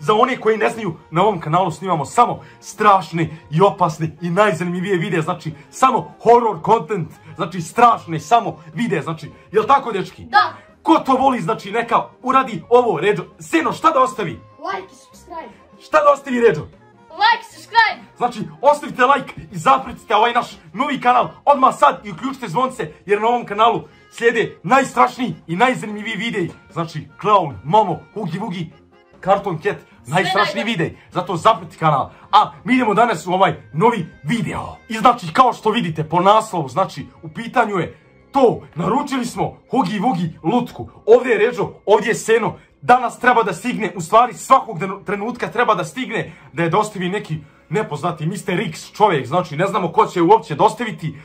za one koji ne znaju, na ovom kanalu snimamo samo strašne i opasne i najzanimljivije videe, znači samo horror content, znači strašne samo videe, znači, jel tako dečki? Da! Ko to voli, znači neka uradi ovo, Ređo. Seno, šta da ostavi? Like i subscribe. Šta da ostavi, Ređo? Like, subscribe. Znači, ostavite like i zapratite ovaj naš novi kanal odmah sad i uključite zvonce, jer na ovom kanalu slijede najstrašniji i najzanimljiviji videi. Znači, Clown, Momo, Hugi Wugi, Cartoon Cat, najstrašniji videi. Zato zapratite kanal. A mi idemo danas u ovaj novi video. I znači, kao što vidite po naslovu, znači, u pitanju je to, naručili smo Hugi Wugi lutku. Ovdje je Ređo, ovdje je Seno. Danas treba da stigne, u stvari svakog trenutka treba da stigne da je dostavi neki nepoznati Mr. X čovjek, znači ne znamo ko će uopće dostaviti.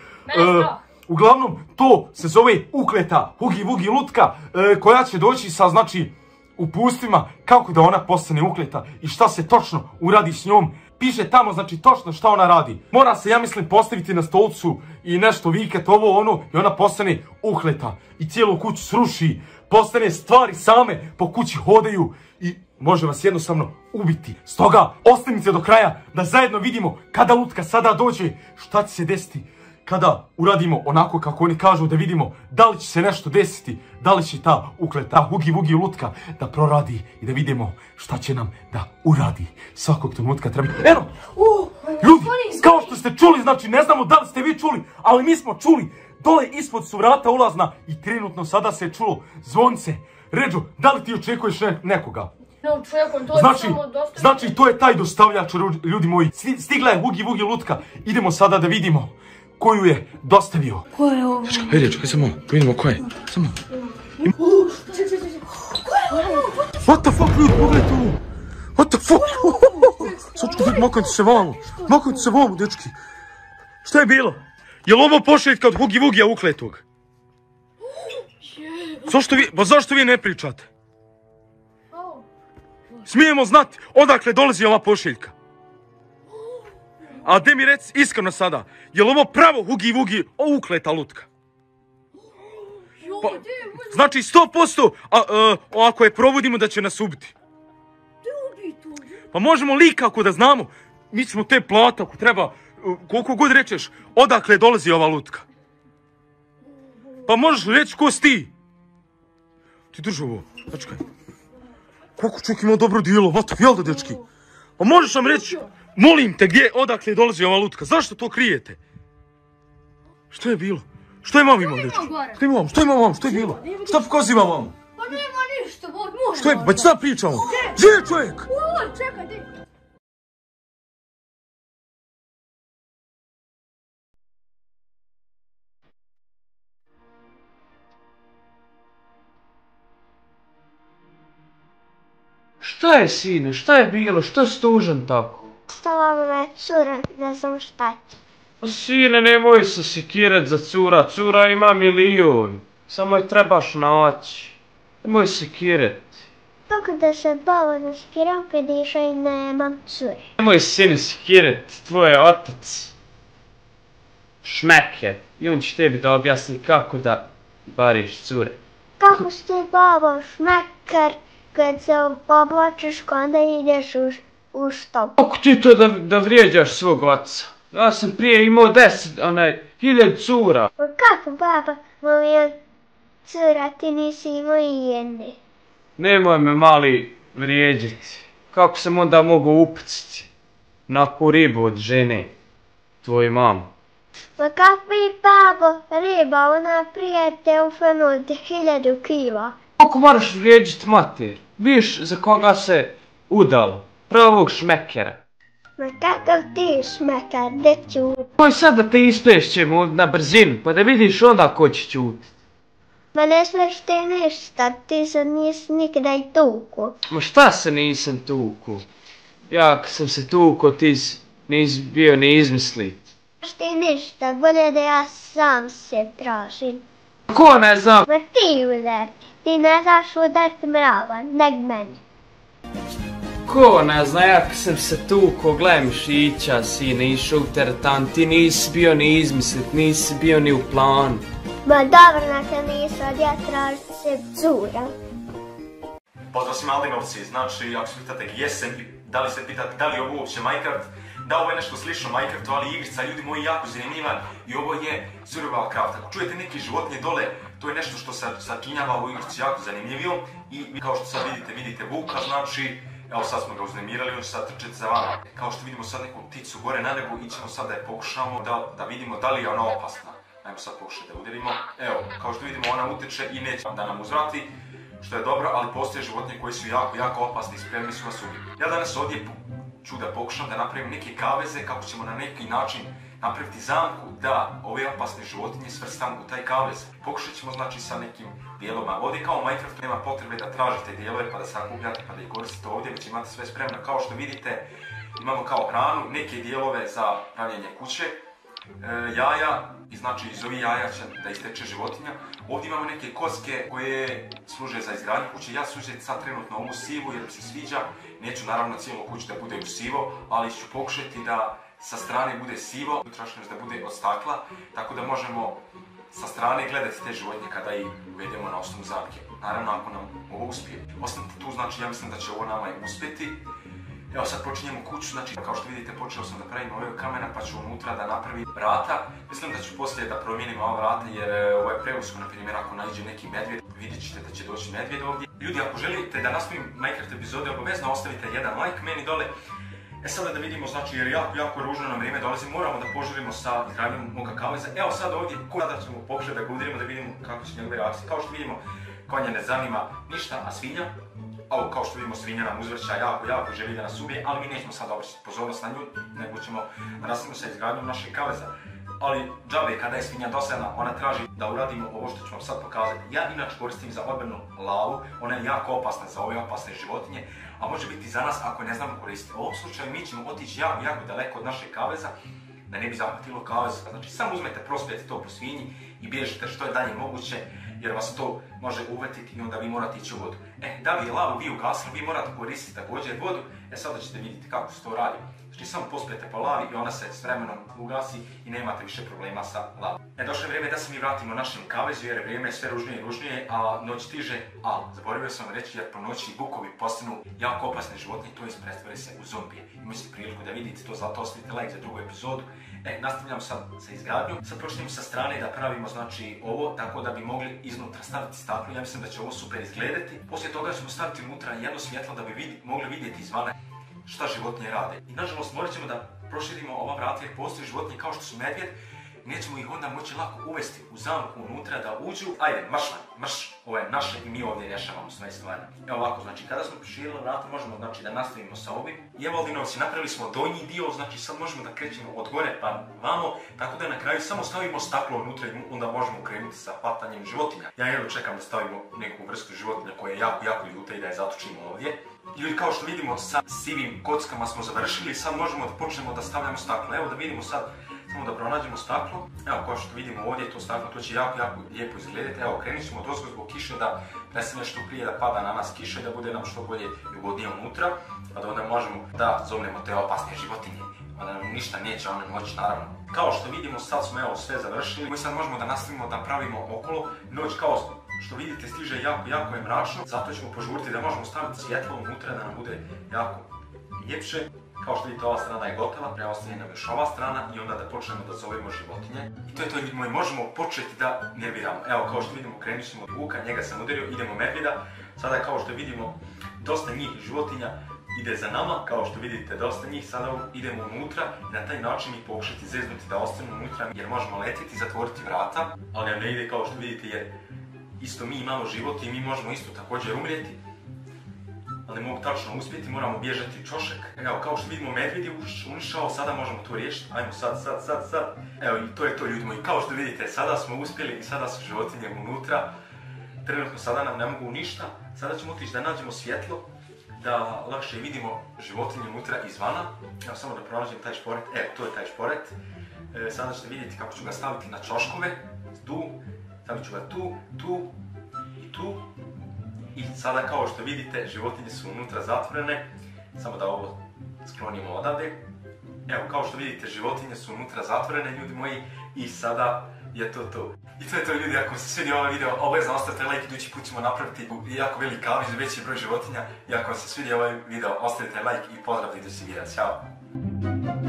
Uglavnom, to se zove ukleta Hugi Wugi lutka koja će doći sa, znači, uputstvima kako da ona postane ukleta i šta se točno uradi s njom. Piše tamo, znači, točno šta ona radi. Mora se, ja mislim, postaviti na stolcu i nešto vikat ovo ono i ona postane ukleta i cijelu kuću sruši. Postane stvari same po kući hodaju i može vas jednostavno ubiti. Stoga, ostanite do kraja da zajedno vidimo kada lutka sada dođe, šta će se desiti kada uradimo onako kako oni kažu, da vidimo da li će se nešto desiti, da li će ta ukleta Hugi Wugi lutka da proradi i da vidimo šta će nam da uradi. Svakog trenutka treba... Eno! Ljudi, kao što ste čuli, znači ne znamo da li ste vi čuli, ali mi smo čuli. Dole ispod su vrata ulazna i trenutno sada se čulo zvonce. Ređo, da li ti očekuješ nekoga? Znači, to je taj dostavljač, ljudi moji. Stigla je Hugi Wugi lutka. Idemo sada da vidimo koju je dostavio. Ko je ovo? Hej Ređo, hej samo, da vidimo ko je. Samo. What the fuck, ljudi, pogledajte ovo. What the fuck? Sočko, makajte se vamo. Makajte se vamo, dečki. Šta je bilo? Je li ovo pošiljka od Hugi Wugija ukletog? Zašto vi ne pričate? Smijemo znati odakle dolazi ova pošiljka. A de mi reci iskreno sada, je li ovo pravo Hugi Wugi ukleta lutka? Znači 100%, ako je provodimo da će nas ubiti. Pa možemo li kako da znamo, mi ćemo te plata ako treba, koliko god rečeš, odakle dolazi ova lutka. Pa možeš li reći ko si ti? Ti drži ovo, dečkaj. Koliko čovjek ima dobro dijelo, vato, jel da dečki? Pa možeš nam reći, molim te, odakle dolazi ova lutka, zašto to krijete? Što je bilo? Što je mama imao, dečki? Što je mama, što je bilo? Šta pokaziva mama? Pa nema ništa, možda. Što je, pa šta pričamo? Gdje je čovjek? Čekaj, gdje? Šta je, sine, šta je bilo, što si tužan tako? Stala me cura, ne znam šta će. O sine, nemoj se sekirat za cura, cura ima milion. Samo je trebaš naći. Nemoj sekirat. Kako da se bavo ne sekiram kad iša i nemam cure. Nemoj sine sekirat, tvoj je otac Šmeker. I on će tebi da objasni kako da bariš cure. Kako si ti babo Šmeker? Kad se oblačiš, onda ideš u štop. Kako ti to da vrijeđaš svog oca? Ja sam prije imao 1000 cura. Pa kako baba, moja cura, ti nisi imao i jedne. Nemoj me mali vrijeđati. Kako sam onda mogao upciti naku ribu od žene, tvoju mamu? Pa kako bi babo, riba, ona prijete u fenu od 1000 kila. Kako moraš vrijeđati mater? Viš za koga se udalo? Pravog Šmekera. Ma kakav ti Šmeker, gdje ću? Poj sad da te ispešćemo na brzinu, pa da vidiš onda ko će ćuti. Ma ne smiješ ti ništa, ti se nisi nikada i tuku. Ma šta se nisam tuku? Ja kad sam se tuko, ti nisi bio ni izmislit. Ti ništa, bolje da ja sam se tražim. Ko ne zna? Ma ti udar, ti ne znaš udarti mrava, neg meni. Ko ne zna, ja kad sam se tuko, gledaj mišića, sine, išao u teretan, ti nisi bio ni izmislit, nisi bio ni u planu. Ma dobro, na te nisam, ja tražim se cura. Pozdrav svima Aldinovci, znači ako se pitate gdje sam i da li se pitate da li je ovo uopće Minecraft, da ovo je nešto slično Minecraftu, ali igrica, ljudi moji, jako zanimljiva i ovo je Survival Craft. Ako čujete neke životinje dole, to je nešto što se sačinjava u igrici jako zanimljivo i kao što sad vidite vuka, znači evo sad smo ga uznemirali, on će sad trčati za vama. Kao što vidimo sad neku pticu gore na nebu i ćemo sad da je pokušamo da vidimo da li je ona opasna. Ajmo sad pokušati da udarimo. Evo, kao što vidimo ona uteče i neće da nam uzvrati, što je dobro, ali postoje životinje koji su jako opasni i spremni su vas ubiti. Ja danas ovdje ću da pokušam da napravim neke kaveze kako ćemo na neki način napraviti zamku da ove opasne životinje svrstam u taj kavez. Pokušat ćemo znači sa nekim dijelovima. Ovdje kao u Minecraftu nema potrebe da tražite dijelove pa da sakupljate pa da ih koristite ovdje, već imate sve spremno. Kao što vidite imamo kao hranu neke dijelove za pravljenje kuće, jaja i znači iz ovih jaja će da isteče životinja. Ovdje imamo neke koske koje služe za izgradnju kuće. Ja ću uzeti sad trenutno ovu sivu jer mi se sviđa. Neću naravno cijelu kuću da bude u sivo, ali ću pokušati da sa strane bude sivo, unutrašnjost da bude od stakla, tako da možemo sa strane gledati te životinje kada ih uvedemo na osnovu zamke. Naravno ako nam ovo uspije. Ostanite tu, znači ja mislim da će ovo nama uspjeti. Evo sad počinjemo kuću, znači kao što vidite počeo sam da pravim ove kamena pa ću unutra da napravim vrata. Mislim da ću poslije da promijenim ova vrata jer ovo je preusko, na primjer ako naiđe neki medvjed, vidjet ćete da će doći medvjed ovdje. Ljudi, ako želite da nastavim Minecraft epizode, obavezno ostavite jedan like meni dole. Sada da vidimo, znači jer jako ružno na vrijeme dolazi, moramo da požurimo sa izgradnjom moga kaveza. Evo sad ovdje, sada ćemo pokušati da ga udarimo da vidimo kako će njegove reakcije. Kao što vidimo, konja ne zanima ništa, a svinja, ovo kao što vidimo svinja nam uzvrća jako želi da nas ubije, ali mi nećemo sad obraćati pozornost na nju, nego ćemo da nastavimo sa izgradnjom našeg kaveza. Ali džabe, kada je svinja dosadna, ona traži da uradimo ovo što ću vam sad pokazati. Ja inače koristim za odbranu lavu, ona je jako opasna za ove opasne životinje, a može biti za nas ako ne znamo koristiti. U ovom slučaju mi ćemo otići jako daleko od našeg kaveza, da ne bi zahvatilo kavez. Znači samo uzmete, prospijete to po svinji i bježite što je dalje moguće, jer vas to može uvetiti i onda vi morate ići u vodu. Da bi lavu vi ugasili, vi morate koristiti također vodu. Sada ćete vidjeti kako se to radi. Znači samo pospijete po lavi i ona se s vremenom ugasi i nemate više problema sa lavom. Došlo je vrijeme da se mi vratimo našem kavezu jer vrijeme je sve ružnije i ružnije, a noć stiže, ali zaboravio sam reći jer po noći bukovi postanu jako opasne životinje, to pretvaraju se u zombije. Imali ste priliku da vidite to, zato ostavite like za drugu epizodu. Nastavljamo sad sa izgradnjom. Sad počnemo sa strane da pravimo znači ovo tako da bi mogli iznutra staviti staklo. Ja mislim da će ovo super izgledati. Poslije toga ćemo staviti unutra jedno svjetlo da bi mogli vidjeti izvana šta životinje rade. I nažalost morat ćemo da proširimo ova vrata jer postoje životinje kao što su medvjed. Nećemo ih onda moći lako uvesti u zamku unutra da uđu. Ajde, marš, ovo je naše i mi ovdje rješavamo sve stvari. Evo ovako, znači kada smo proširili vrata možemo znači da nastavimo sa ovim. I evo Aldinovci, napravili smo donji dio, znači sad možemo da krećemo od gore pa vamo, tako da na kraju samo stavimo staklo unutra i onda možemo krenuti sa hvatanjem životinja. Ja jedno čekam da stavimo neku vrstu životinja koja je jako ljuta i da je zatočimo ovdje. Ljudi, kao što vidimo sa sivim kockama smo završili, sad možemo da počnemo da stavljamo staklo. Evo da vidimo sad, samo da pronađemo staklo. Evo kao što vidimo ovdje to staklo, to će jako lijepo izgledati. Evo krenut ćemo dozgo zbog kiše da prestane što prije da pada na nas kiše, da bude nam što bolje i ugodnije unutra, pa da onda možemo da zovnemo te opasne životinje. Onda nam ništa neće one moći naravno. Kao što vidimo sad smo evo sve završili. Mi sad možemo da nastavimo da pravimo okolo. Noć kao što vidite stiže jako je mračno, zato ćemo požuriti da možemo staviti svjetlo unutra da nam bude jako ljepše. Kao što vidite ova strana je gotova, preostaje nam još ova strana i onda da počnemo da zovemo životinje. I to je to ljudi moji, možemo početi da nerviramo. Evo kao što vidimo krenut ćemo od vuka, njega sam udario, idemo medvjeda. Sada kao što vidimo dosta njih životinja ide za nama, kao što vidite dosta njih, sada idemo unutra i na taj način ih pokušati zeznuti da ostanu unutra jer možemo letiti i zatvoriti vrata, ali nam ne ide kao što vidite jer isto mi imamo život i mi možemo isto također umrijeti, ali ne mogu tačno uspjeti, moramo bježati čošek. Evo, kao što vidimo medvjed je unišao, sada možemo to riješiti, ajmo sad. Evo i to je to ljudi moji, kao što vidite sada smo uspjeli i sada su životinje unutra. Trenutno sada nam ne mogu ništa, sada ćemo otići da nađemo svjetlo, da lakše vidimo životinje unutra izvana. Evo samo da pronađem taj šporet, evo to je taj šporet. Sada ćete vidjeti kako ću ga staviti na čoškove, tu, stavit ću ga tu i tu. I sada kao što vidite životinje su unutra zatvorene, samo da ovo sklonimo odavde. Evo kao što vidite životinje su unutra zatvorene ljudi moji i sada je to. I to je to ljudi, ako vam se svidio ovaj video, obavezno ostavite like, idući put ćemo napraviti jako veliki kavić za veći broj životinja. I ako vam se svidio ovaj video, ostavite like i pozdrav do idućeg videa. Ćao!